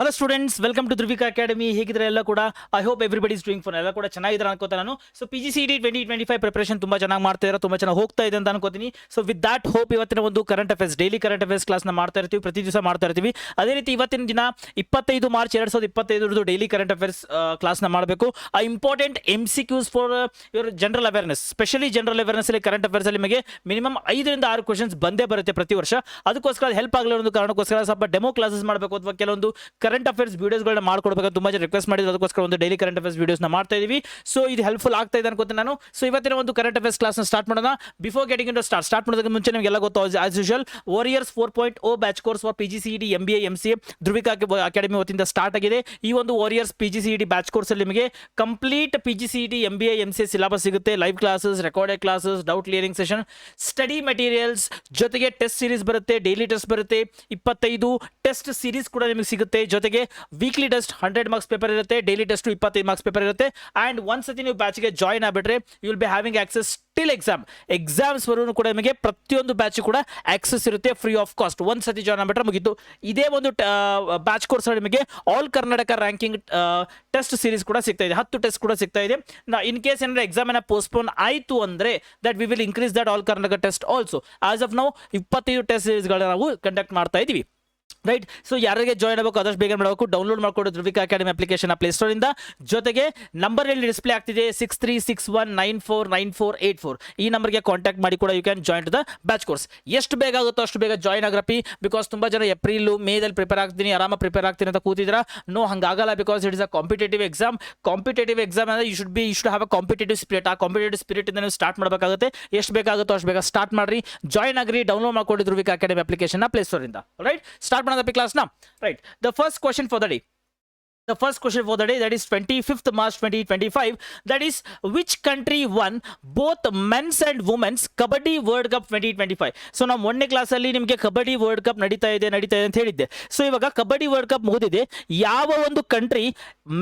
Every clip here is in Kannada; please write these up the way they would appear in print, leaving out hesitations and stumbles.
Hello students, welcome to Dhruvika academy. ಹೇಗಿದ್ರೆ ಎಲ್ಲ ಕೂಡ I hope everybody is doing fine. ಎಲ್ಲ ಕೂಡ ಚೆನ್ನಾಗಿದ್ದಾರೆ ಅನ್ಕೋತಾ ನಾನು. ಸೊ PGCET 2025 ಪ್ರಿಪರೇಷನ್ ತುಂಬ ಚೆನ್ನಾಗಿ ಮಾಡ್ತಾ ಇದ್ದಾರೆ, ತುಂಬ ಚೆನ್ನಾಗಿ ಹೋಗ್ತಾ ಇದೆ ಅಂತ ಅನ್ಕೋತೀನಿ. ಸೊ ವಿತ್ ದಾಟ್ ಹೋಪ್ ಇವತ್ತಿನ ಒಂದು current affairs, daily current affairs ಕ್ಲಾಸ್ನ ಮಾಡ್ತಾ ಇರ್ತೀವಿ, ಪ್ರತಿ ದಿವಸ ಮಾಡ್ತಾ ಇರ್ತೀವಿ. ಅದೇ ರೀತಿ ಇವತ್ತಿನ ದಿನ 25 ಮಾರ್ಚ್ 2025 ಡೈಲಿ ಕರೆಂಟ್ ಅಫೇರ್ಸ್ ಕ್ಲಾಸ್ನ ಮಾಡಬೇಕು. ಆ important MCQs for your general awareness, specially general awareness ಅಲ್ಲಿ ಕರೆಂಟ್ ಅಫೇರ್ಸ್ ಅಲ್ಲಿ ನಿಮಗೆ ಮಿನಿಮಮ್ 5ರಿಂದ 6 ಕ್ವಶನ್ಸ್ ಬಂದೇ ಬರುತ್ತೆ ಪ್ರತಿ ವರ್ಷ. ಅದಕ್ಕೋಸ್ಕರ ಹೆಲ್ಪ್ ಆಗಲಿ ಒಂದು ಕಾರಣಕ್ಕೋಸ್ಕರ ಸ್ವಲ್ಪ ಡೆಮೋ ಕ್ಲಾಸಸ್ ಮಾಡಬೇಕು ಅಥವಾ ಕೆಲವೊಂದು ಕರೆಂಟ್ ಅಫೇರ್ಸ್ ವಿಡಿಯೋಸ್ಗಳನ್ನ ಮಾಡ್ಕೊಡ್ಬೇಕು ತುಂಬಾ ಜನ ರಿಕ್ವೆಸ್ಟ್ ಮಾಡಿದ್ರು. ಅದಕ್ಕೋಸ್ಕರ ಒಂದು ಡೈಲಿ ಕರೆಂಟ್ ಅಫೇರ್ಸ್ ವಿಡಿಯೋಸ್ನ ಮಾಡ್ತಾ ಇದೀವಿ. ಸೊ ಇದು ಹೆಲ್ಪ್ಫುಲ್ ಆಗ್ತಾ ಇದೆ ಅನ್ಕೋತೀನಿ ನಾನು. ಸೊ ಇವತ್ತಿನ ಒಂದು ಕರೆಂಟ್ ಅಫೇರ್ಸ್ ಕ್ಲಾಸ್ನ ಸ್ಟಾರ್ಟ್ ಮಾಡೋಣ. ಬಿಫೋರ್ ಗೆಟಿಂಗ್ ಇಂಟು ಸ್ಟಾರ್ಟ್ ಮಾಡೋದಕ್ಕೆ ಮುಂಚೆ ನಿಮಗೆಲ್ಲ ಗೊತ್ತು, as usual warriors 4.0 batch course for PGCET MBA MCA Dhruvika academy ವತಿಯಿಂದ ಸ್ಟಾರ್ಟ್ ಆಗಿದೆ. ಈ ಒಂದು ವಾರಿಯರ್ಸ್ PGCET ಬ್ಯಾಚ್ ಕೋರ್ಸ್ ಅಲ್ಲಿ ನಿಮಗೆ complete PGCET MBA MCA syllabus ಸಿಗುತ್ತೆ. Live classes, recorded classes, doubt clearing session, study materials ಜೊತೆಗೆ ಟೆಸ್ಟ್ ಸೀರೀಸ್ ಬರುತ್ತೆ, ಡೈಲಿ ಟೆಸ್ಟ್ ಬರುತ್ತೆ, 25 ಟೆಸ್ಟ್ ಸೀರೀಸ್ ಕೂಡ ನಿಮಗೆ ಸಿಗುತ್ತೆ. ಜೊತೆಗೆ ವೀಕ್ಲಿ ಟೆಸ್ಟ್ 100 ಮಾರ್ಕ್ಸ್ ಪೇಪರ್ ಇರುತ್ತೆ, ಡೈಲಿ ಟೆಸ್ಟ್ 25 ಮಾರ್ಕ್ಸ್ ಪೇಪರ್ ಇರುತ್ತೆ. ಅಂಡ್ ಒಂದ್ಸತಿ ನೀವು ಬ್ಯಾಚ್ಗೆ ಜಾಯ್ನ್ ಆಗ್ಬಿಟ್ರೆ you will be having access till exams ವರೆಗೂ ಕೂಡ ನಿಮಗೆ ಪ್ರತಿಯೊಂದು ಬ್ಯಾಚ್ ಕೂಡ ಆಕ್ಸೆಸ್ ಇರುತ್ತೆ ಫ್ರೀ ಆಫ್ ಕಾಸ್ಟ್. ಒಂದ್ಸತಿ ಜಾಯ್ನ್ ಆಗ್ಬಿಟ್ರೆ ಮುಗಿತು. ಇದೇ ಒಂದು ಬ್ಯಾಚ್ ಕೋರ್ಸ್ ನಿಮಗೆ all Karnataka ranking test series ಕೂಡ ಸಿಗ್ತಾ ಇದೆ, 10 ಟೆಸ್ಟ್ ಕೂಡ ಸಿಗ್ತಾ ಇದೆ. ಇನ್ ಕೇಸ್ ಏನಾದ್ರೆ ಎಕ್ಸಾಮ್ ಏನ ಪೋಸ್ಟ್ಪೋನ್ ಆಯಿತು ಅಂದ್ರೆ that we will increase that all Karnataka test also. As of now 25 test ಸೀರೀಸ್ಗಳನ್ನ ನಾವು ಕಂಡಕ್ಟ್ ಮಾಡ್ತಾ ಇದೀವಿ. ರೈಟ್. ಸೊ ಯಾರಿಗೆ ಜಾಯ್ನ್ ಆಗಬೇಕು ಆದಷ್ಟು ಬೇಗ ಮಾಡಬೇಕು. ಡೌನ್ಲೋಡ್ ಮಾಡ್ಕೊಂಡು ಧ್ರುವಿಕಾ ಅಕಾಡೆಮಿ ಅಪ್ಲಿಕೇಶನ್ ಪ್ಲೇ ಸ್ಟೋರ್ ಇಂದ. ಜೊತೆಗೆ ನಂಬರ್ ಎಲ್ಲಿ ಡಿಸ್ಪ್ಲೇ ಆಗ್ತಿದೆ 6361949484 ಈ ನಂಬರ್ಗೆ ಕಾಂಟ್ಯಾಕ್ಟ್ ಮಾಡಿ ಕೂಡ you can join to the batch course. ಎಷ್ಟು ಬೇಗ ಆಗುತ್ತೋ ಅಷ್ಟು ಬೇಗ ಜಾಯ್ನ್ ಆಗ್ರಪ್ಪಿ. ಬಿಕಾಸ್ ತುಂಬಾ ಜನ ಏಪ್ರಿಲ್ ಮೇದಲ್ಲಿ ಪ್ರಿಪೇರ್ ಆಗ್ತೀನಿ, ಆರಾಮ ಪ್ರಿಪೇರ್ ಆಗ್ತೀನಿ ಅಂತ ಕೂತಿದ್ರ. ನೋ, ಹಂಗಾಗಲ್ಲ. Because it is a competitive exam. Competitive exam ಅಂದ್ರೆ you should have a competitive spirit. ಆ ಕಾಂಪಿಟೇಟಿವ್ ಸ್ಪಿರಿಟ್ ಇಂದ ನೀವು ಸ್ಟಾರ್ಟ್ ಮಾಡಬೇಕಾಗುತ್ತೆ. ಎಷ್ಟು ಬೇಕಾಗುತ್ತೋ ಅಷ್ಟು ಬೇಗ ಸ್ಟಾರ್ಟ್ ಮಾಡ್ರಿ, ಜಾಯ್ನ್ ಆಗ್ರಿ, ಡೌನ್ಲೋಡ್ ಮಾಡ್ಕೊಂಡು ಧ್ರುವಿಕಾ ಅಕಾಡೆಮಿ ಅಪ್ಲಿಕೇಶನ್ ಪ್ಲೇ ಸ್ಟೋರ್ ಇಂದ. ರೈಟ್, ಸ್ಟಾರ್ಟ್ ಮಾಡೋಣ class now. Right, the first question for the day, that is 25th March 2025, that is which country won both men's and women's kabaddi world cup 2025. So ನಾವು ಮೊನ್ನೆ ಕ್ಲಾಸ್ ಅಲ್ಲಿ ನಿಮಗೆ ಕಬಡ್ಡಿ ವರ್ಲ್ಡ್ ಕಪ್ ನಡೀತಾ ಇದೆ ಅಂತ ಹೇಳಿದ್ದೆ. ಸೊ ಇವಾಗ ಕಬಡ್ಡಿ ವರ್ಲ್ಡ್ ಕಪ್ ಮುಗಿದಿದೆ. ಯಾವ ಒಂದು ಕಂಟ್ರಿ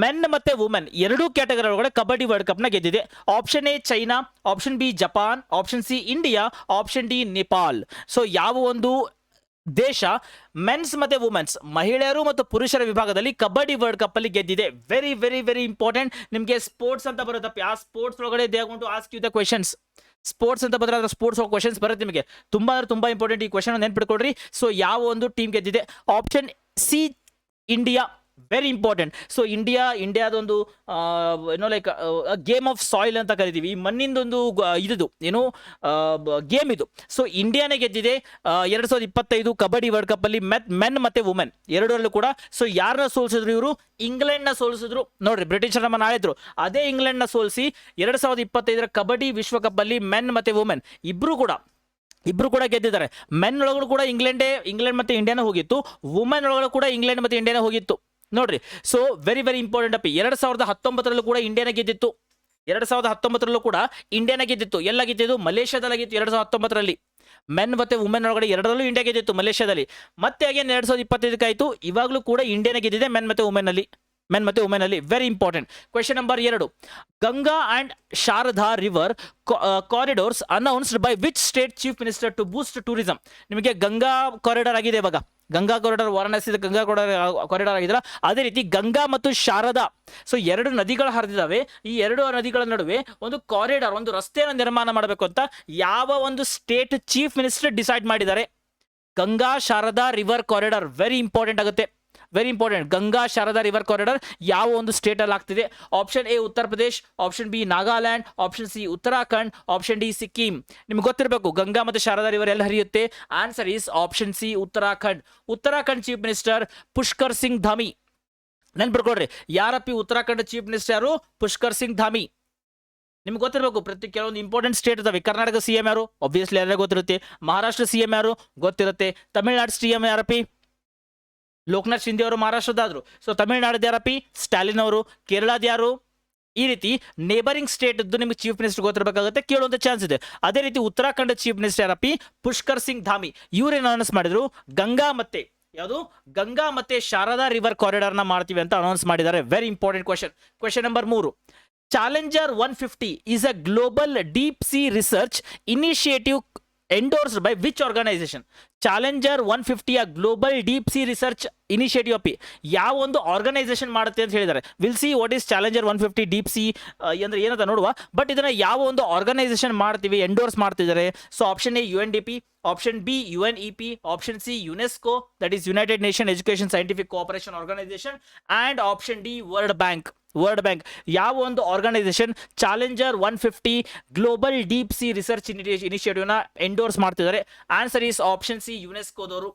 ಮೆನ್ ಮತ್ತೆ ವುಮೆನ್ ಎರಡೂ ಕ್ಯಾಟಗರಿ ಒಳಗಡೆ ಕಬಡ್ಡಿ ವರ್ಲ್ಡ್ ಕಪ್ ನ ಗೆದ್ದಿದೆ? Option A China, option B Japan, option C India, option D Nepal. So ಯಾವ ಒಂದು ದೇಶ ಮೆನ್ಸ್ ಮತ್ತೆ ವುಮೆನ್ಸ್, ಮಹಿಳೆಯರು ಮತ್ತು ಪುರುಷರ ವಿಭಾಗದಲ್ಲಿ ಕಬಡ್ಡಿ ವರ್ಲ್ಡ್ ಕಪ್ ಅಲ್ಲಿ ಗೆದ್ದಿದೆ? Very very very important. ನಿಮಗೆ ಸ್ಪೋರ್ಟ್ಸ್ ಅಂತ ಬರುತ್ತಪ್ಪ, ಆ ಸ್ಪೋರ್ಟ್ಸ್ ಒಳಗಡೆ they are going to ask you the questions. Sports ಅಂತ ಬಂದ್ರೆ ಅದರ ಸ್ಪೋರ್ಟ್ಸ್ ಕ್ವೆಶನ್ಸ್ ಬರುತ್ತೆ ನಿಮಗೆ. ತುಂಬಾ ಇಂಪಾರ್ಟೆಂಟ್ ಈ ಕ್ವೆಶನ್ ನೆನ್ಪಿಟ್ಕೊಡ್ರಿ. ಸೊ ಯಾವ ಒಂದು ಟೀಮ್ ಗೆದ್ದಿದೆ? Option C India, very important. So ಇಂಡಿಯಾದೊಂದು ಏನೋ ಲೈಕ್ ಗೇಮ್ ಆಫ್ ಸಾಯಿಲ್ ಅಂತ ಕರಿತೀವಿ. ಈ ಮಣ್ಣಿಂದೊಂದು ಇದು ಏನು ಗೇಮ್ ಇದು. ಸೊ ಇಂಡಿಯಾನೇ ಗೆದ್ದಿದೆ 2025 ಕಬಡ್ಡಿ ವರ್ಲ್ಡ್ ಕಪ್ ಅಲ್ಲಿ ಮೆನ್ ಮತ್ತೆ ವುಮೆನ್ ಎರಡರಲ್ಲೂ ಕೂಡ. ಸೊ ಯಾರನ್ನ ಸೋಲಿಸಿದ್ರು ಇವರು? ಇಂಗ್ಲೆಂಡ್ ನ ಸೋಲಿಸಿದ್ರು. ನೋಡ್ರಿ, ಬ್ರಿಟಿಷರ್ ನಮ್ಮನ್ನ ಆಳಿದ್ರು, ಅದೇ ಇಂಗ್ಲೆಂಡ್ ನ ಸೋಲಿಸಿ 2025 ಕಬಡ್ಡಿ ವಿಶ್ವಕಪ್ ಅಲ್ಲಿ ಮೆನ್ ಮತ್ತೆ ವುಮೆನ್ ಇಬ್ರು ಕೂಡ ಗೆದ್ದಿದ್ದಾರೆ. ಮೆನ್ ಒಳಗಡೆ ಕೂಡ ಇಂಗ್ಲೆಂಡ್ ಮತ್ತೆ ಇಂಡಿಯಾನೇ ಹೋಗಿತ್ತು, ವುಮೆನ್ ಒಳಗಡೆ ಕೂಡ ಇಂಗ್ಲೆಂಡ್ ಮತ್ತೆ ಇಂಡಿಯಾನೇ ಹೋಗಿತ್ತು. ನೋಡ್ರಿ, ಸೊ ವೆರಿ ವೆರಿ ಇಂಪಾರ್ಟೆಂಟ್ ಅಪ್ಪಿ. 2019 ಕೂಡ ಇಂಡಿಯಾನ ಗೆದ್ದಿತ್ತು. 2019 ಕೂಡ ಇಂಡಿಯಾನ ಗೆದ್ದಿತ್ತು. ಎಲ್ಲ ಗೆದ್ದಿದ್ದು? ಮಲೇಷ್ಯಾದಲ್ಲಿ ಗೆದ್ದು 2019. ಮೆನ್ ಮತ್ತೆ ವುಮೆನ್ ಒಳಗಡೆ ಎರಡರಲ್ಲೂ ಇಂಡಿಯಾ ಗೆದ್ದಿತ್ತು ಮಲೇಷ್ಯಾದಲ್ಲಿ. ಮತ್ತೆ ಅಗೇನ್ 2025 ಆಯಿತು, ಇವಾಗಲೂ ಕೂಡ ಇಂಡಿಯಾನ ಗೆದ್ದಿದೆ ಮೆನ್ ಮತ್ತೆ ವುಮೆನ್ ಅಲ್ಲಿ. Very important. Question number 2, Ganga and Sharada river corridors announced by which state chief minister to boost tourism? ನಿಮಗೆ ಗಂಗಾ ಕಾರಿಡಾರ್ ಆಗಿದೆ ಇವಾಗ. ಗಂಗಾ ಕಾರಿಡಾರ್ ವಾರಣಾಸಿ ಗಂಗಾ ಕಾರಿಡಾರ್ ಆಗಿದ್ರ, ಅದೇ ರೀತಿ ಗಂಗಾ ಮತ್ತು ಶಾರದಾ, ಸೊ ಎರಡು ನದಿಗಳು ಹರಿದಿದ್ದಾವೆ. ಈ ಎರಡು ನದಿಗಳ ನಡುವೆ ಒಂದು ಕಾರಿಡಾರ್, ಒಂದು ರಸ್ತೆಯನ್ನು ನಿರ್ಮಾಣ ಮಾಡಬೇಕು ಅಂತ ಯಾವ ಒಂದು ಸ್ಟೇಟ್ ಚೀಫ್ ಮಿನಿಸ್ಟರ್ ಡಿಸೈಡ್ ಮಾಡಿದ್ದಾರೆ? Ganga Sharada river corridor very important ಆಗುತ್ತೆ. Very important. Ganga Sharada river corridor ಯಾವ ಒಂದು ಸ್ಟೇಟ್ ಅಲ್ಲಿ ಆಗ್ತಿದೆ? Option A Uttar Pradesh, option B Nagaland, option C Uttarakhand, option D Sikkim. ನಿಮ್ಗೆ ಗೊತ್ತಿರಬೇಕು ಗಂಗಾ ಮತ್ತು ಶಾರದಾ ರಿವರ್ ಎಲ್ಲಿ ಹರಿಯುತ್ತೆ? Answer is option C Uttarakhand. Uttarakhand chief minister Pushkar Singh Dhami. ನೆನ್ಪಿಡ್ಕೊಡ್ರಿ, ಯಾರಪ್ಪಿ ಉತ್ತರಾಖಂಡ್ ಚೀಫ್ ಮಿನಿಸ್ಟರ್ ಯಾರು? ಪುಷ್ಕರ್ ಸಿಂಗ್ ಧಾಮಿ. ನಿಮ್ಗೆ ಗೊತ್ತಿರಬೇಕು, ಪ್ರತಿ ಕೆಲವೊಂದು ಇಂಪಾರ್ಟೆಂಟ್ ಸ್ಟೇಟ್ ಇದಾವೆ. ಕರ್ನಾಟಕ CM ಯಾರು? ಆಬ್ವಿಯಸ್ಲಿ ಎಲ್ಲರಿಗೂ ಗೊತ್ತಿರುತ್ತೆ. ಮಹಾರಾಷ್ಟ್ರ CM ಯಾರು? ಗೊತ್ತಿರುತ್ತೆ. ತಮಿಳುನಾಡು CM ಯಾರಪ್ಪಿ? ಲೋಕನಾಥ್ ಶಿಂದೆ ಅವರು ಮಹಾರಾಷ್ಟ್ರದಾದ್ರು. ಸೊ ತಮಿಳುನಾಡು ಯಾರಪ್ಪಿ? ಸ್ಟಾಲಿನ್ ಅವರು. ಕೇರಳದ ಯಾರು? ಈ ರೀತಿ ನೇಬರಿಂಗ್ ಸ್ಟೇಟ್ ಇದ್ದು ನಿಮ್ಗೆ ಚೀಫ್ ಮಿನಿಸ್ಟರ್ ಗೊತ್ತಿರಬೇಕಾಗುತ್ತೆ, ಕೇಳುವಂತ ಚಾನ್ಸ್ ಇದೆ. ಅದೇ ರೀತಿ ಉತ್ತರಾಖಂಡ ಚೀಫ್ ಮಿನಿಸ್ಟರ್ ಯಾರಪ್ಪಿ? ಪುಷ್ಕರ್ ಸಿಂಗ್ ಧಾಮಿ. ಇವ್ರೇನು ಅನೌನ್ಸ್ ಮಾಡಿದ್ರು? ಗಂಗಾ ಮತ್ತೆ ಶಾರದಾ ರಿವರ್ ಕಾರಿಡಾರ್ ನ ಮಾಡ್ತೀವಿ ಅಂತ ಅನೌನ್ಸ್ ಮಾಡಿದ್ದಾರೆ. Very important question. Question number 3, Challenger 150 is a global deep sea research initiative endorsed by which organization? Challenger 150 a global deep sea research initiative ಅಪಿ ಯಾವ ಒಂದು ಆರ್ಗನೈಸೇಷನ್ ಮಾಡುತ್ತೆ ಅಂತ ಹೇಳಿದ್ದಾರೆ. Will see what is challenger 150 deep C ಅಂದ್ರೆ ಏನಂತ ನೋಡುವ. ಬಟ್ ಇದನ್ನ ಯಾವ ಒಂದು ಆರ್ಗನೈಸೇಷನ್ ಮಾಡ್ತೀವಿ ಎಂಡೋರ್ಸ್ ಮಾಡ್ತಿದ್ದಾರೆ. So option A UNDP, option B UNEP, option C UNESCO that is United Nation Education Scientific cooperation organisation, and option D world bank. ಯಾವ ಒಂದು organisation challenger 150 global deep sea research ಇನಿಷಿಯೇಟಿವ್ನ ಎಂಡೋರ್ಸ್ ಮಾಡ್ತಿದ್ದಾರೆ? ಆನ್ಸರ್ ಈಸ್ ಆಪ್ಷನ್ ಸಿ ಯುನೆಸ್ಕೋದವರು.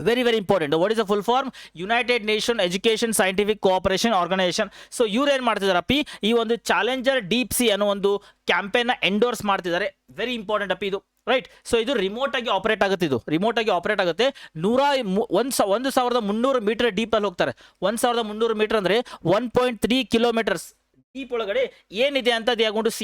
Very important. What is the full form? United Nation Education Scientific cooperation organisation. So ಇವ್ರು ಏನು ಮಾಡ್ತಿದಾರಪ್ಪಿ, ಈ ಒಂದು ಚಾಲೆಂಜರ್ ಡೀಪ್ ಸಿ ಅನ್ನೋ ಒಂದು ಕ್ಯಾಂಪೇನ್ನ ಎಂಡೋರ್ಸ್ ಮಾಡ್ತಿದ್ದಾರೆ. ವೆರಿ ಇಂಪಾರ್ಟೆಂಟ್ ಅಪ್ಪಿ ಇದು, ರೈಟ್. ಸೊ ಇದು ರಿಮೋಟ್ ಆಗಿ ಆಪರೇಟ್ ಆಗುತ್ತೆ. ಇದು ರಿಮೋಟ್ ಆಗಿ ಆಪರೇಟ್ ಆಗುತ್ತೆ. 1300 ಮೀಟರ್ ಡೀಪ್ ಅಲ್ಲಿ ಹೋಗ್ತಾರೆ. 1300 ಮೀಟರ್ ಅಂದ್ರೆ 1.3 ಕಿಲೋಮೀಟರ್ಸ್ ಡೀಪ್ ಒಳಗಡೆ ಏನಿದೆ ಅಂತ they are going to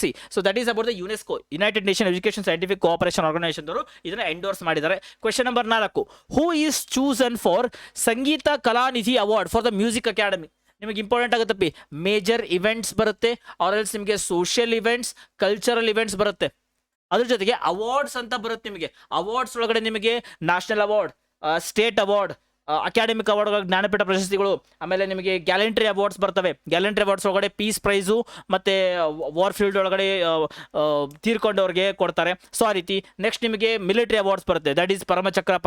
see. So that is about the UNESCO, United Nation Education Scientific cooperation organisation ಅವರು ಇದನ್ನ ಎಂಡೋರ್ಸ್ ಮಾಡಿದ್ದಾರೆ. Question number 4, who is chosen for Sangeetha Kalanidhi award for the music academy? ನಿಮಗೆ ಇಂಪಾರ್ಟೆಂಟ್ ಆಗುತ್ತಪ್ಪಿ. ಮೇಜರ್ ಇವೆಂಟ್ಸ್ ಬರುತ್ತೆ, ಆರ್ ಎಲ್ಸ್ ನಿಮಗೆ ಸೋಷಿಯಲ್ ಇವೆಂಟ್ಸ್, ಕಲ್ಚರಲ್ ಇವೆಂಟ್ಸ್ ಬರುತ್ತೆ. ಅದ್ರ ಜೊತೆಗೆ ಅವಾರ್ಡ್ಸ್ ಅಂತ ಬರುತ್ತೆ ನಿಮಗೆ. ಅವಾರ್ಡ್ಸ್ ಒಳಗಡೆ ನಿಮಗೆ national award, state award, academic award, Jnanpith ಪ್ರಶಸ್ತಿಗಳು, ಆಮೇಲೆ ನಿಮಗೆ ಗ್ಯಾಲೆಂಟ್ರಿ ಅವಾರ್ಡ್ಸ್ ಬರ್ತವೆ. ಗ್ಯಾಲೆಂಟ್ರಿ ಅವಾರ್ಡ್ಸ್ ಒಳಗಡೆ ಪೀಸ್ ಪ್ರೈಸು ಮತ್ತು ವಾರ್ ಫೀಲ್ಡ್ ಒಳಗಡೆ ತೀರ್ಕೊಂಡವ್ರಿಗೆ ಕೊಡ್ತಾರೆ. ಸೊ ಆ ರೀತಿ ನೆಕ್ಸ್ಟ್ ನಿಮಗೆ ಮಿಲಿಟರಿ ಅವಾರ್ಡ್ಸ್ ಬರುತ್ತೆ. ದಟ್ ಈಸ್ ಪರಮಚಕ್ರ,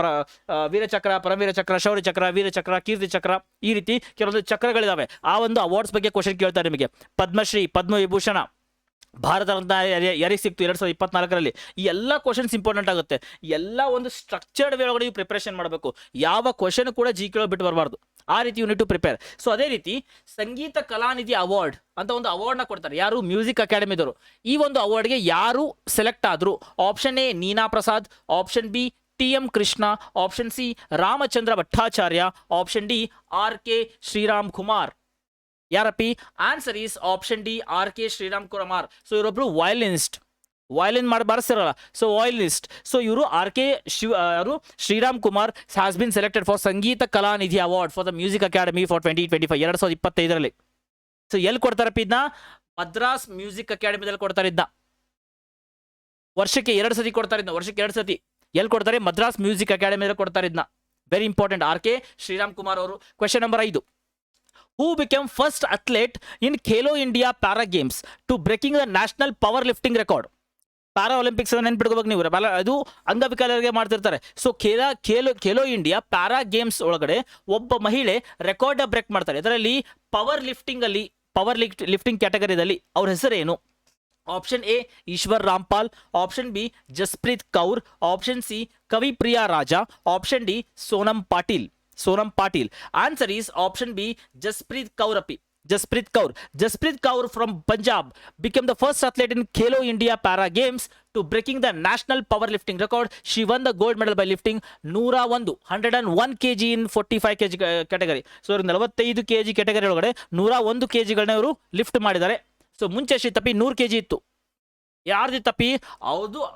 ವೀರಚಕ್ರ, ಪರಮವೀರ ಚಕ್ರ, ಶೌರ್ಯ ಚಕ್ರ, ವೀರಚಕ್ರ, ಕೀರ್ತಿ ಚಕ್ರ, ಈ ರೀತಿ ಕೆಲವೊಂದು ಚಕ್ರಗಳಿದಾವೆ. ಆ ಒಂದು ಅವಾರ್ಡ್ಸ್ ಬಗ್ಗೆ ಕ್ವಶನ್ ಕೇಳ್ತಾರೆ ನಿಮಗೆ. ಪದ್ಮಶ್ರೀ, ಪದ್ಮವಿಭೂಷಣ, ಭಾರತ ರತ್ನ ಯಾರಿಗೆ ಸಿಕ್ತು 2024ರಲ್ಲಿ? ಈ ಎಲ್ಲ ಕ್ವಶನ್ಸ್ ಇಂಪಾರ್ಟೆಂಟ್ ಆಗುತ್ತೆ. ಎಲ್ಲ ಒಂದು ಸ್ಟ್ರಕ್ಚರ್ಡ್ ವೇ ಒಳಗಡೆ ನೀವು ಪ್ರಿಪರೇಷನ್ ಮಾಡಬೇಕು. ಯಾವ ಕ್ವಶನ್ ಕೂಡ GK ಬಿಟ್ಟು ಬರಬಾರ್ದು. ಆ ರೀತಿ ಯೂನಿಟ್ ಟು ಪ್ರಿಪೇರ್. ಸೊ ಅದೇ ರೀತಿ ಸಂಗೀತ ಕಲಾನಿಧಿ ಅವಾರ್ಡ್ ಅಂತ ಒಂದು ಅವಾರ್ಡ್ನ ಕೊಡ್ತಾರೆ. ಯಾರು? ಮ್ಯೂಸಿಕ್ ಅಕಾಡೆಮಿದವರು. ಈ ಒಂದು ಅವಾರ್ಡ್ಗೆ ಯಾರು ಸೆಲೆಕ್ಟ್ ಆದ್ರು? Option A Neena Prasad, option B TM Krishna, option C Ramachandra Bhattacharya, option D RK Sriram Kumar. ಯಾರಪ್ಪಿ? Answer is option D RK Sriram Kumar. So ಇವರೊಬ್ರು ವಯಲಿನ್ ಮಾಡಿ ಬಾರಿಸ್ತಿರಲ್ಲ, ಸೊ ವಯಲಿನಿಸ್ಟ್. ಸೊ ಇವರು Sriram Kumar has been selected for Sangeetha Kalanidhi award for the music academy for 2025 2025ರಲ್ಲಿ. ಸೊ ಎಲ್ಲಿ ಕೊಡ್ತಾರಪ್ಪ ಇದನ್ನ? ಮದ್ರಾಸ್ ಮ್ಯೂಸಿಕ್ ಅಕಾಡೆಮಿದಲ್ಲಿ ಕೊಡ್ತಾರೆ ಇದನ್ನ. ವರ್ಷಕ್ಕೆ 2 ಸತಿ ಕೊಡ್ತಾರೆ ಇದನ್ನ. ವರ್ಷಕ್ಕೆ 2 ಸತಿ ಎಲ್ಲಿ ಕೊಡ್ತಾರೆ? ಮದ್ರಾಸ್ ಮ್ಯೂಸಿಕ್ ಅಕಾಡೆಮಿಯಲ್ಲಿ ಕೊಡ್ತಾರೆ ಇದನ್ನ. Very important. RK Sriram Kumar ಅವರು. Question number 5, who became first athlete in Khelo India Para Games to breaking the national powerlifting record? Para olympics ನೆನ್ಪಿಟ್ಕೋಬೇಕು ನೀವು. ಅದು ಅಂಗವಿಕಲರಿಗೆ ಮಾಡ್ತಿರ್ತಾರೆ. So Khelo India para games ಒಳಗಡೆ ಒಬ್ಬ ಮಹಿಳೆ ರೆಕಾರ್ಡ್ ಬ್ರೇಕ್ ಮಾಡ್ತಾರೆ. ಇದರಲ್ಲಿ ಪವರ್ ಲಿಫ್ಟಿಂಗ್ ಕ್ಯಾಟಗರಿದಲ್ಲಿ ಅವ್ರ ಹೆಸರೇನು? Option A Ishwar Rampal, option B Jaspreet Kaur, option C Kavipriya Raja, option D Sonam Patil. Answer is option B, Jasprit Kaur. Jasprit Kaur from Punjab became the first athlete in Khelo India Para Games to breaking the national powerlifting record. She won the gold medal by lifting 101 kg in 45 kg category. So 45 kg category ಒಳಗಡೆ 101 kg ಗಳನ್ನ ಇವರು ಲಿಫ್ಟ್ ಮಾಡಿದ್ದಾರೆ. ಸೊ ಮುಂಚೆ ಎಷ್ಟಿತ್ತಪ್ಪಿ? 100 kg ಇತ್ತು. ಯಾರ್ದಿತ್ತಪ್ಪಿ?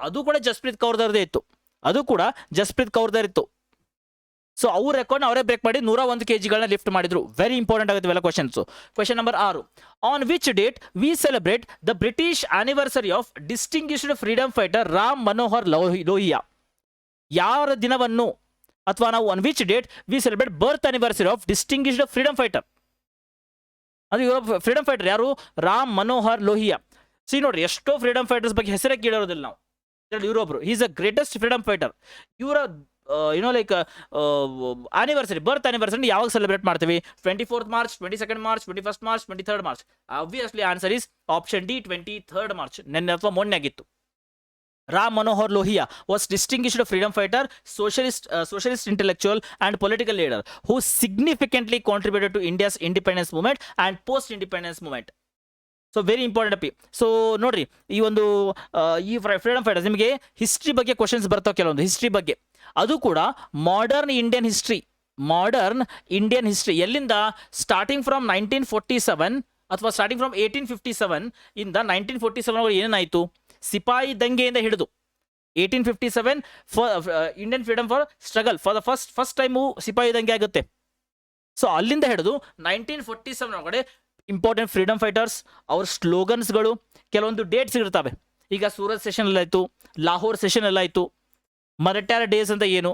ಅದು ಕೂಡ ಜಸ್ಪ್ರೀತ್ ಕೌರ್ದವ್ರದೇ ಇತ್ತು. ಸೊ ಅವ್ರ ರೆಕಾರ್ಡ್ ಅವರೇ ಬ್ರೇಕ್ ಮಾಡಿ 101 kg ಗಳನ್ನ ಲಿಫ್ಟ್ ಮಾಡಿದ್ರು. ವೆರಿ ಇಂಪಾರ್ಟೆಂಟ್ ಆಗುತ್ತೆ ಇವೆಲ್ಲ questions. Question number 6, on which date V celebrate the British anniversary of distinguished freedom fighter Ram Manohar Lohia? ಯಾವ ದಿನವನ್ನು, ಅಥವಾ ನಾವು on which date V celebrate birth anniversary of distinguished freedom fighter? ಅದು ಫ್ರೀಡಮ್ ಫೈಟರ್ ಯಾರು? ರಾಮ್ ಮನೋಹರ್ ಲೋಹಿಯಾ. ಸಿ ನೋಡ್ರಿ, ಎಷ್ಟೋ ಫ್ರೀಡಮ್ ಫೈಟರ್ಸ್ ಬಗ್ಗೆ ಹೆಸರೇ ಕೇಳಿರೋದಿಲ್ಲ ನಾವು. ಇವರೊಬ್ರು is a greatest freedom fighter. ಇವರ ಬರ್ತ್ ಆನಿವರ್ಸರಿ ಯಾವಾಗ ಸೆಲೆಬ್ರೇಟ್ ಮಾಡ್ತೀವಿ? 24th March, 22nd March, 21st March, 23rd March. Obviously answer is option D 23rd March. ನೆನ್ನೆ ಅಥವಾ ಮೊನ್ನೆ ಆಗಿತ್ತು. Ram Manohar Lohia was distinguished freedom fighter, socialist intellectual and political leader who significantly contributed to India's independence movement and post-independence movement. So very important ಅಪ್ಪಿ. ಸೊ ನೋಡ್ರಿ, ಈ ಫ್ರೀಡಮ್ ಫೈಟರ್ಸ್ ನಿಮಗೆ ಹಿಸ್ಟ್ರಿ ಬಗ್ಗೆ ಕ್ವಶನ್ಸ್ ಬರ್ತಾವೆ, ಕೆಲವೊಂದು ಹಿಸ್ಟ್ರಿ ಬಗ್ಗೆ. ಅದು ಕೂಡ ಮಾಡರ್ನ್ ಇಂಡಿಯನ್ ಹಿಸ್ಟ್ರಿ ಎಲ್ಲಿಂದ? ಸ್ಟಾರ್ಟಿಂಗ್ ಫ್ರಮ್ 1947 ಅಥವಾ ಸ್ಟಾರ್ಟಿಂಗ್ ಫ್ರಮ್ 1857 ಇಂದ 1947 ಏನೇನಾಯಿತು? ಸಿಪಾಯಿ ದಂಗೆಯಿಂದ ಹಿಡಿದು 1857 Indian freedom for struggle for the first time ಸಿಪಾಯಿ ದಂಗೆ ಆಗುತ್ತೆ. ಸೊ ಅಲ್ಲಿಂದ ಹಿಡಿದು 1947 ಒಳಗಡೆ ಇಂಪಾರ್ಟೆಂಟ್ ಫ್ರೀಡಮ್ ಫೈಟರ್ಸ್, ಅವ್ರ ಸ್ಲೋಗನ್ಸ್ಗಳು, ಕೆಲವೊಂದು ಡೇಟ್ಸ್ ಇರ್ತವೆ. ಈಗ ಸೂರತ್ ಸೆಷನ್ ಎಲ್ಲ ಆಯಿತು, ಲಾಹೋರ್ ಸೆಷನ್ ಎಲ್ಲ ಆಯಿತು, ಮರಟ್ಯಾರ ಡೇಸ್ ಅಂತ ಏನು,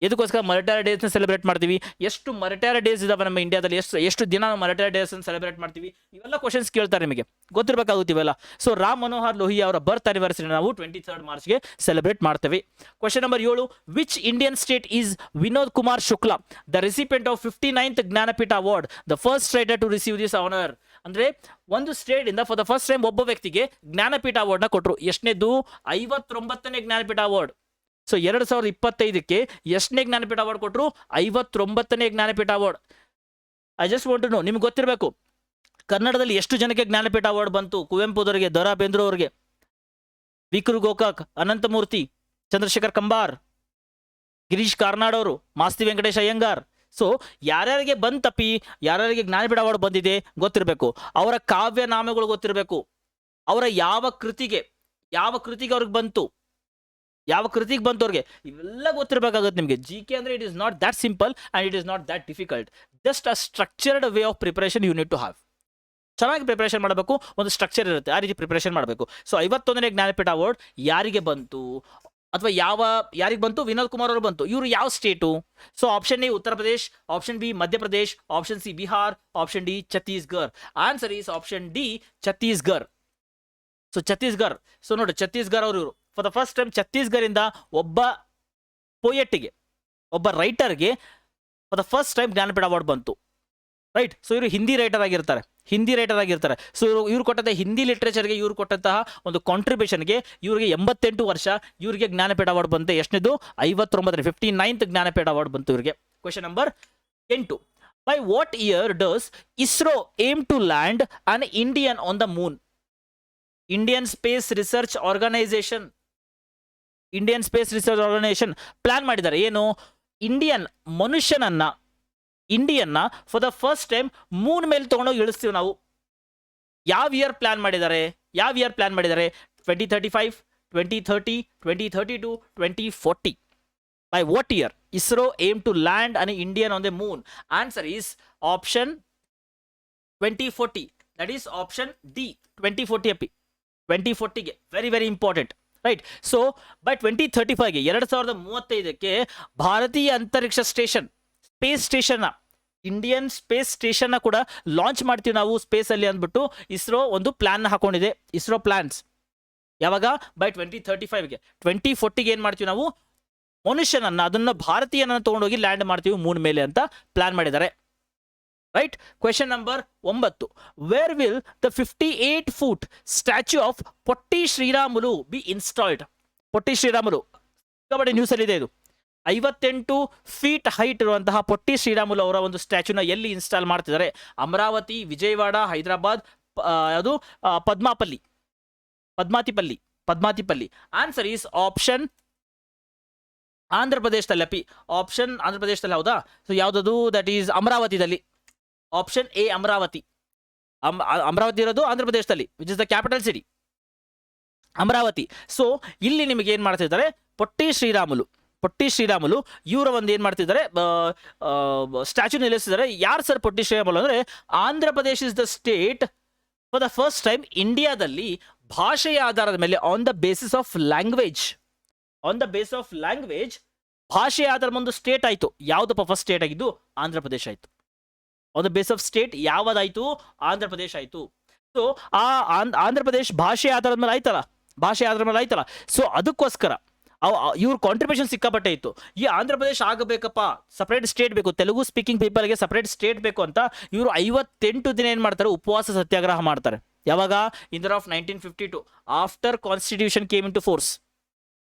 ಇದಕ್ಕೋಸ್ಕರ ಮರಿಟೈರ್ ಡೇಸ್ನ ಸೆಲೆಬ್ರೇಟ್ ಮಾಡ್ತೀವಿ? ಎಷ್ಟು ಮರಿಟೈರ್ ಡೇಸ್ ಇದಾವೆ ನಮ್ಮ ಇಂಡಿಯಾದಲ್ಲಿ? ಎಷ್ಟು ದಿನ ನಾವು ಮರಿಟೈರ್ ಡೇಸ್ ಸೆಲೆಬ್ರೇಟ್ ಮಾಡ್ತೀವಿ? ಇವೆಲ್ಲ ಕ್ವಶನ್ಸ್ ಕೇಳ್ತಾರೆ ನಿಮಗೆ, ಗೊತ್ತಿರಬೇಕಾಗುತ್ತಿವೆಲ್ಲ. ಸೊ ರಾಮ್ ಮನೋಹರ್ ಲೋಹಿಯಾ ಅವರ ಬರ್ತ್ ಆನಿವರ್ಸರಿ ನಾವು 23rd ಮಾರ್ಚ್ಗೆ ಸೆಲೆಬ್ರೇಟ್ ಮಾಡ್ತೇವೆ. Question number 7, which Indian state is Vinod Kumar Shukla the recipient of 59th Jnanpith award, the first writer to receive this honour? ಅಂದ್ರೆ ಒಂದು ಸ್ಟೇಟ್ ಇಂದ ಫಾರ್ ದ ಫಸ್ಟ್ ಟೈಮ್ ಒಬ್ಬ ವ್ಯಕ್ತಿಗೆ ಜ್ಞಾನಪೀಠ ಅವಾರ್ಡ್ನ ಕೊಟ್ಟರು. ಎಷ್ಟನೇದು? 59ನೇ ಜ್ಞಾನಪೀಠ ಅವಾರ್ಡ್. ಸೊ 2025ಕ್ಕೆ ಎಷ್ಟನೇ ಜ್ಞಾನಪೀಠ ಅವಾರ್ಡ್ ಕೊಟ್ಟರು? 59ನೇ Jnanpith award. I just want to know, ನಿಮ್ಗೆ ಗೊತ್ತಿರಬೇಕು ಕನ್ನಡದಲ್ಲಿ ಎಷ್ಟು ಜನಕ್ಕೆ ಜ್ಞಾನಪೀಠ ಅವಾರ್ಡ್ ಬಂತು? ಕುವೆಂಪುದವರಿಗೆ, ದ ರಾ ಬೇಂದ್ರೆ ಅವರಿಗೆ, ವಿಕ್ರು ಗೋಕಾಕ್, ಅನಂತಮೂರ್ತಿ, ಚಂದ್ರಶೇಖರ್ ಕಂಬಾರ್, ಗಿರೀಶ್ ಕಾರ್ನಾಡ್ ಅವರು, ಮಾಸ್ತಿ ವೆಂಕಟೇಶ್ ಅಯ್ಯಂಗಾರ್. ಸೊ ಯಾರ್ಯಾರಿಗೆ ಬಂತಪ್ಪಿ, ಯಾರ್ಯಾರಿಗೆ ಜ್ಞಾನಪೀಠ ಅವಾರ್ಡ್ ಬಂದಿದೆ ಗೊತ್ತಿರಬೇಕು. ಅವರ ಕಾವ್ಯ ನಾಮಗಳು ಗೊತ್ತಿರಬೇಕು. ಅವರ ಯಾವ ಕೃತಿಗೆ ಅವ್ರಿಗೆ ಬಂತು, ಯಾವ ಕೃತಿಗೆ ಬಂತು ಅವ್ರಿಗೆ, ಇವೆಲ್ಲ ಗೊತ್ತಿರಬೇಕಾಗುತ್ತೆ ನಿಮಗೆ. ಜಿ ಕೆ ಅಂದರೆ it is not that simple and it is not that difficult. Just a structured way of preparation you need to have. ಚೆನ್ನಾಗಿ ಪ್ರಿಪರೇಷನ್ ಮಾಡಬೇಕು, ಒಂದು ಸ್ಟ್ರಕ್ಚರ್ ಇರುತ್ತೆ, ಆ ರೀತಿ ಪ್ರಿಪರೇಷನ್ ಮಾಡಬೇಕು. ಸೊ 51ನೇ ಜ್ಞಾನಪೀಠ ಅವಾರ್ಡ್ ಯಾರಿಗೆ ಬಂತು, ಅಥವಾ ಯಾರಿಗೆ ಬಂತು? ವಿನೋದ್ ಕುಮಾರ್ ಅವರು ಬಂತು. ಇವರು ಯಾವ state? So option A Uttar Pradesh, option B Madhya Pradesh, option C Bihar, option D Chhattisgarh. Answer is option D Chhattisgarh. So Chhattisgarh. So ನೋಡಿ, ಛತ್ತೀಸ್ಗಢ ಅವರು ಇವರು ಫಾರ್ ದ ಫಸ್ಟ್ ಟೈಮ್ ಛತ್ತೀಸ್ಗಢದಿಂದ ಒಬ್ಬ ಪೋಯೆಟ್ಗೆ, ಒಬ್ಬ ರೈಟರ್ಗೆ for the first time Jnanpith award ಬಂತು. ರೈಟ್. ಸೊ ಇವರು ಹಿಂದಿ ರೈಟರ್ ಆಗಿರ್ತಾರೆ. ಸೊ ಇವ್ರು ಕೊಟ್ಟಂತಹ ಹಿಂದಿ ಲಿಟ್ರೇಚರ್ಗೆ ಇವ್ರು ಕೊಟ್ಟಂತಹ ಒಂದು ಕಾಂಟ್ರಿಬ್ಯೂಷನ್ಗೆ ಇವರಿಗೆ 88 ವರ್ಷ. ಇವರಿಗೆ ಜ್ಞಾನಪೀಠ ಅವಾರ್ಡ್ ಬಂತು. ಎಷ್ಟನೇದು? 59th ಜ್ಞಾನಪೀಠ ಅವಾರ್ಡ್ ಬಂತು ಇವರಿಗೆ. Question number 8, by what year does ISRO aim to land an Indian on the moon? Indian space research organisation plan ಮಾಡಿದ್ದಾರೆ. ಏನು? ಇಂಡಿಯನ್ನ for the first time moon ಮೇಲೆ ತಗೊಂಡೋಗಿ ಇಳಿಸ್ತೀವಿ ನಾವು. ಯಾವ ಇಯರ್ ಪ್ಲಾನ್ ಮಾಡಿದ್ದಾರೆ? 2035, 2030, 2032, 2040. By what year ISRO aim to land an Indian on the moon? Answer is option 2040. That is option D 2040 ಅಪ್ಪಿ. 2040ಗೆ very very important. Right. So by 2035ಗೆ 2035ಕ್ಕೆ Bharatiya Antariksh station, Indian space ಸ್ಟೇಷನ್ನ ಕೂಡ ಲಾಂಚ್ ಮಾಡ್ತೀವಿ ನಾವು ಸ್ಪೇಸಲ್ಲಿ ಅಂದ್ಬಿಟ್ಟು ಇಸ್ರೋ ಒಂದು ಪ್ಲಾನ್ ಹಾಕೊಂಡಿದೆ. ಇಸ್ರೋ ಪ್ಲಾನ್ಸ್ ಯಾವಾಗ? ಬೈ 2035ಗೆ. 2040ಗೆ ಏನು ಮಾಡ್ತೀವಿ ನಾವು? ಅದನ್ನ ಭಾರತೀಯನ ತಗೊಂಡೋಗಿ ಲ್ಯಾಂಡ್ ಮಾಡ್ತೀವಿ ಮೂನ್ ಮೇಲೆ ಅಂತ ಪ್ಲಾನ್ ಮಾಡಿದ್ದಾರೆ. Right. Question number 9, where will the 58-foot statue of Potti Sriramulu be installed? Potti Sriramulu kabaddi ನ್ಯೂಸಲ್ಲಿ ಇದೆ. ಇದು 58 feet ಹೈಟ್ ಇರುವಂತಹ ಪೊಟ್ಟಿ ಶ್ರೀರಾಮುಲು ಅವರ ಒಂದು ಸ್ಟ್ಯಾಚ್ಯೂನ ಎಲ್ಲಿ ಇನ್ಸ್ಟಾಲ್ ಮಾಡ್ತಿದ್ದಾರೆ? ಅಮರಾವತಿ, ವಿಜಯವಾಡ, ಹೈದರಾಬಾದ್, ಅದು Padmatipalli. Answer is option Andhra ಪ್ರದೇಶದಲ್ಲಿ ಅಪ್ಪಿ. ಆಪ್ಷನ್ ಆಂಧ್ರ ಪ್ರದೇಶದಲ್ಲಿ ಹೌದಾ? ಸೊ ಯಾವುದದು? ದಟ್ ಈಸ್ ಅಮರಾವತಿದಲ್ಲಿ. Option A Amaravati. ಅಮರಾವತಿ ಇರೋದು ಆಂಧ್ರ ಪ್ರದೇಶದಲ್ಲಿ, which is the capital city Amaravati. So ಇಲ್ಲಿ ನಿಮಗೆ ಏನು ಮಾಡ್ತಿದ್ದಾರೆ? ಪೊಟ್ಟಿ ಶ್ರೀರಾಮುಲು ಇವರ ಒಂದು ಏನು ಮಾಡ್ತಿದ್ದಾರೆ? ಸ್ಟ್ಯಾಚ್ಯೂ ನಿಲ್ಲಿಸಿದ್ದಾರೆ. ಯಾರು ಸರ್ ಪೊಟ್ಟಿ ಶ್ರೀರಾಮುಲು ಅಂದರೆ? Andhra Pradesh is the state for the first time ಇಂಡಿಯಾದಲ್ಲಿ ಭಾಷೆಯ ಆಧಾರದ ಮೇಲೆ on the basis of language ಭಾಷೆಯ ಆಧಾರದ ಒಂದು ಸ್ಟೇಟ್ ಆಯಿತು. ಯಾವುದಪ್ಪ ಫಸ್ಟ್ ಸ್ಟೇಟ್ ಆಗಿದ್ದು? ಆಂಧ್ರ ಪ್ರದೇಶ ಆಯಿತು. On the base of state ಯಾವುದಾಯಿತು? ಆಂಧ್ರ ಪ್ರದೇಶ ಆಯಿತು. ಸೊ ಆ ಆಂಧ್ರ ಪ್ರದೇಶ್ ಭಾಷೆ ಆಧಾರದ ಮೇಲೆ ಆಯ್ತಲ್ಲ. ಸೊ ಅದಕ್ಕೋಸ್ಕರ ಇವ್ರ ಕಾಂಟ್ರಿಬ್ಯೂಷನ್ ಸಿಕ್ಕಾಪಟ್ಟೆ ಇತ್ತು. ಈ ಆಂಧ್ರ ಪ್ರದೇಶ ಆಗಬೇಕಪ್ಪ, ಸಪ್ರೇಟ್ ಸ್ಟೇಟ್ ಬೇಕು, ತೆಲುಗು ಸ್ಪೀಕಿಂಗ್ ಪೀಪಲ್ಗೆ ಸಪ್ರೇಟ್ ಸ್ಟೇಟ್ ಬೇಕು ಅಂತ ಇವರು 58 ದಿನ ಏನು ಮಾಡ್ತಾರೆ? ಉಪವಾಸ ಸತ್ಯಾಗ್ರಹ ಮಾಡ್ತಾರೆ. ಯಾವಾಗ? In the of 1952, after constitution came in to force.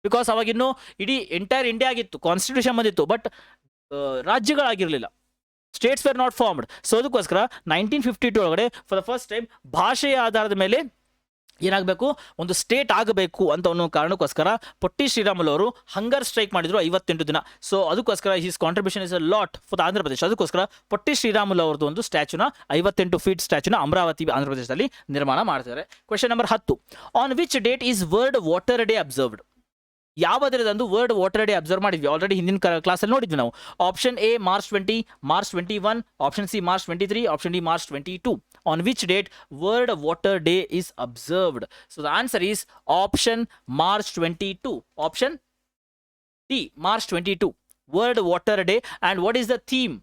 Because ಅವಾಗಿನ್ನೂ ಇಡೀ ಎಂಟೈರ್ ಇಂಡಿಯಾ ಆಗಿತ್ತು, ಕಾನ್ಸ್ಟಿಟ್ಯೂಷನ್ ಬಂದಿತ್ತು, ಬಟ್ ರಾಜ್ಯಗಳಾಗಿರಲಿಲ್ಲ. States were not formed. So ಅದಕ್ಕೋಸ್ಕರ 1952 ಒಳಗಡೆ ಫಾರ್ ದ ಫಸ್ಟ್ ಟೈಮ್ ಭಾಷೆಯ ಆಧಾರದ ಮೇಲೆ ಏನಾಗಬೇಕು? ಒಂದು ಸ್ಟೇಟ್ ಆಗಬೇಕು ಅಂತ ಅನ್ನೋ ಕಾರಣಕ್ಕೋಸ್ಕರ ಪೊಟ್ಟಿ ಶ್ರೀರಾಮುಲು ಅವರು ಹಂಗರ್ ಸ್ಟ್ರೈಕ್ ಮಾಡಿದ್ರು 58 ದಿನ. ಸೊ ಅದಕ್ಕೋಸ್ಕರ his contribution is a lot for Andhra Pradesh. ಅದಕ್ಕೋಸ್ಕರ ಪೊಟ್ಟಿ ಶ್ರೀರಾಮುಲು ಅವ್ರದ್ದು ಒಂದು ಸ್ಟ್ಯಾಚ್ಯೂನ 58 feet ಸ್ಟ್ಯಾಚ್ಯೂನ ಅಮರಾವತಿ ಆಂಧ್ರ ಪ್ರದೇಶದಲ್ಲಿ ನಿರ್ಮಾಣ ಮಾಡ್ತಾರೆ. Question number 10, on which date is world water day observed? ಯಾವ ದಿನದಂದು ವರ್ಲ್ಡ್ ವಾಟರ್ ಡೇ ಅಬ್ಸರ್ವ್ ಮಾಡಿದ್ವಿ? ಆಲ್ರೆಡಿ ಹಿಂದಿನ ಕ್ಲಾಸಲ್ಲಿ ನೋಡಿದ್ವಿ ನಾವು. Option A March 20, March 21, option C March 23, option D March 22. On which date World Water Day is observed? So the answer is option March 22. Option D March 22. World water day. And what is the theme?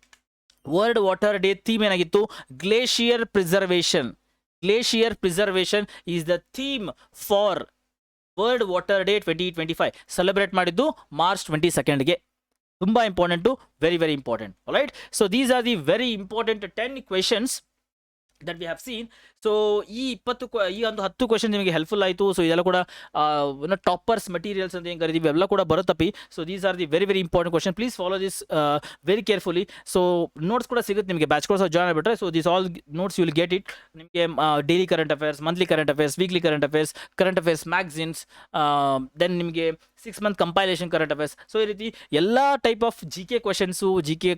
World water day theme ಏನಾಗಿತ್ತು? Glacier preservation. Glacier preservation is the theme for world water day 2025. Celebrate ಮಾಡಿದ್ದು ಮಾರ್ಚ್ 22ಗೆ. ತುಂಬ important, very very important. Right, so these are the very important 10 questions that we have seen. So ಈ 10 ಕ್ವೆಶನ್ ನಿಮಗೆ ಹೆಲ್ಪ್ಫುಲ್ ಆಯಿತು. ಸೊ ಇದೆಲ್ಲ ಕೂಡ ಟಾಪರ್ಸ್ ಮೆಟೀರಿಯಲ್ಸ್ ಅಂತ ಏನು ಕರಿತೀವಿ ಎಲ್ಲ ಕೂಡ ಬರುತ್ತಪ್ಪಿ. So these are the very very important question. Please follow this very carefully. So notes ಕೂಡ ಸಿಗುತ್ತೆ ನಿಮಗೆ ಬ್ಯಾಚ್ ಕೋರ್ಸ್ ಜಾಯ್ನ್ ಆಗಿಬಿಟ್ರೆ. So this all notes you will get it. ನಿಮಗೆ daily current affairs, monthly current affairs, weekly current affairs magazines, then ನಿಮಗೆ 6 month compilation current affairs. So ಈ ರೀತಿ ಎಲ್ಲ type of G K questions, G K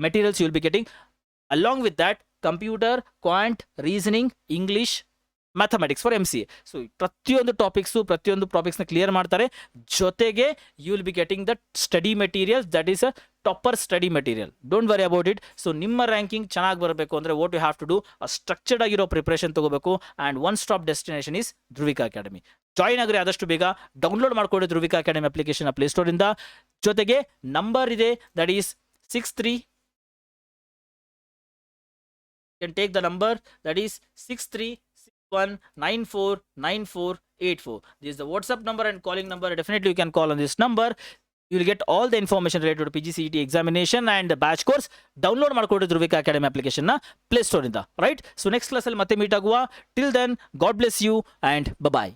materials you will be getting. Along with that, computer, quant, reasoning, English, mathematics for MCA. So ಪ್ರತಿಯೊಂದು ಟಾಪಿಕ್ಸ್ನ ಕ್ಲಿಯರ್ ಮಾಡ್ತಾರೆ. ಜೊತೆಗೆ you will be getting that study materials that is a topper study material. Don't worry about it. So ನಿಮ್ಮ ರ್ಯಾಂಕಿಂಗ್ ಚೆನ್ನಾಗಿ ಬರಬೇಕು ಅಂದರೆ what you have to do, structured ಆಗಿರೋ ಪ್ರಿಪ್ರೇಷನ್ ತಗೋಬೇಕು. And one stop destination is Dhruvika academy. Join ಆಗ್ರಿ ಆದಷ್ಟು ಬೇಗ. ಡೌನ್ಲೋಡ್ ಮಾಡ್ಕೊಳ್ಳಿ ಧ್ರುವಿಕಾ ಅಕಾಡೆಮಿ ಅಪ್ಲಿಕೇಶನ್ ಪ್ಲೇಸ್ಟೋರಿಂದ. ಜೊತೆಗೆ ನಂಬರ್ ಇದೆ, that is 63. You can take the number, that is 6361949484. This is the WhatsApp number and calling number. Definitely you can call on this number. You will get all the information related to PGCET examination and the batch course. Download ಮಾಡ್ಕೊಳ್ಳಿ ಧ್ರುವಿಕಾ ಅಕಾಡೆಮಿ ಅಪ್ಲಿಕೇಶನ್ ನ ಪ್ಲೇ ಸ್ಟೋರ್ ಇಂದ. ರೈಟ್, ಸೊ ನೆಕ್ಸ್ಟ್ ಕ್ಲಾಸ್ ಅಲ್ಲಿ ಮತ್ತೆ ಮೀಟ್ ಆಗುವ. Till then, God bless you and bye bye.